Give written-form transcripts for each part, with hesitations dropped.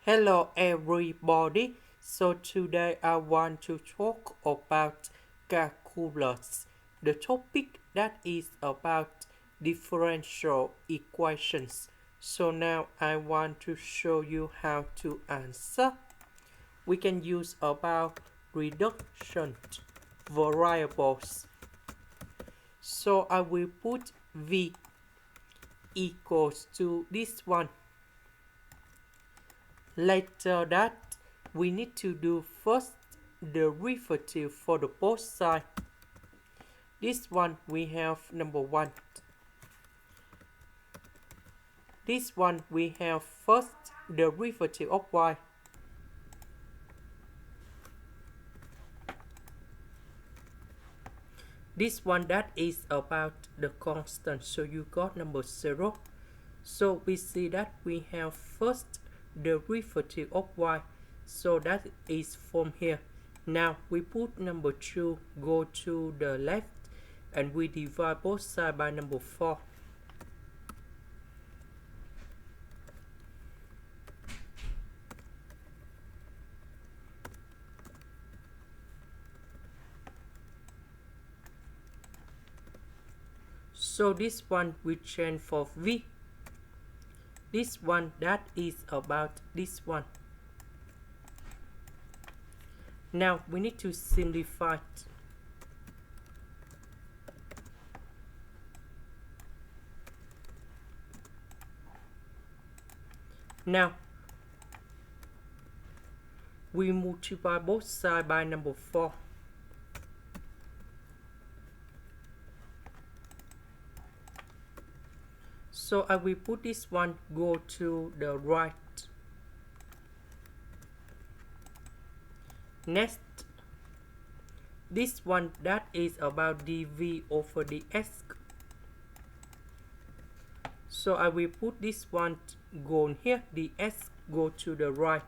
Hello everybody. So today I want to talk about calculus. The topic that is about differential equations. So now I want to show you how to answer. We can use about reduction variables. So I will put v equals to this one. Later that, we need to do first derivative for the both sides. This one we have number 1. This one we have first derivative of y. This one that is about the constant, so you got number 0. So we see that we have first derivative of y, so that is from here. Now we put number 2 go to the left and we divide both sides by number 4. So this one we change for v. This one that is about this one. Now we need to simplify it. Now we multiply both sides by number 4. So I will put this one go to the right. Next, this one that is about dv over dx. So I will put this one go here, dx go to the right.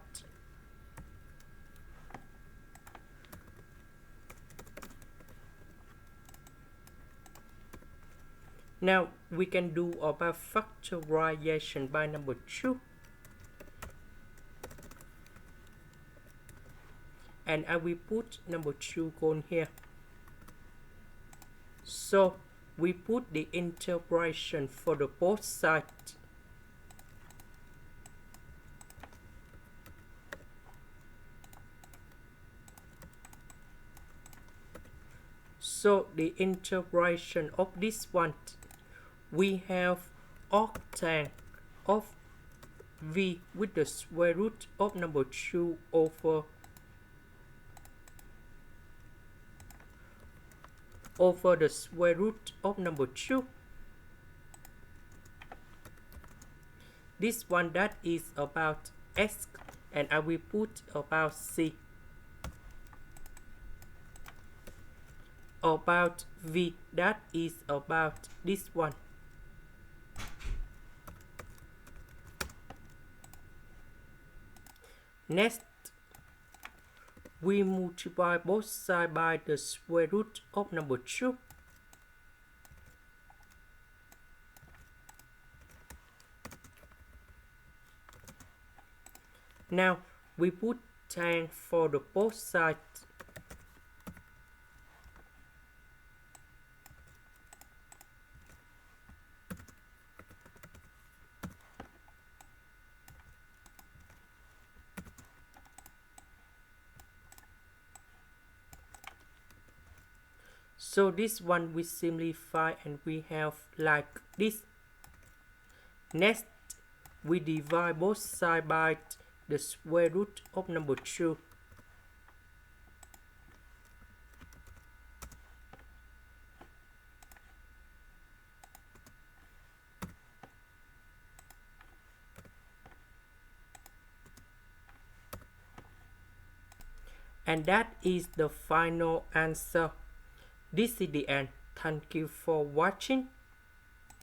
Now we can do about factorization by number 2. And I will put number 2 on here. So we put the integration for the both sides. So the integration of this one, we have octane of v with the square root of number 2 over the square root of number 2. This one that is about s, and I will put about c. About v that is about this one. Next, we multiply both sides by the square root of number 2. Now we put tan for the both sides. So this one we simplify and we have like this. Next, we divide both sides by the square root of number 2. And that is the final answer. This is the end. Thank you for watching.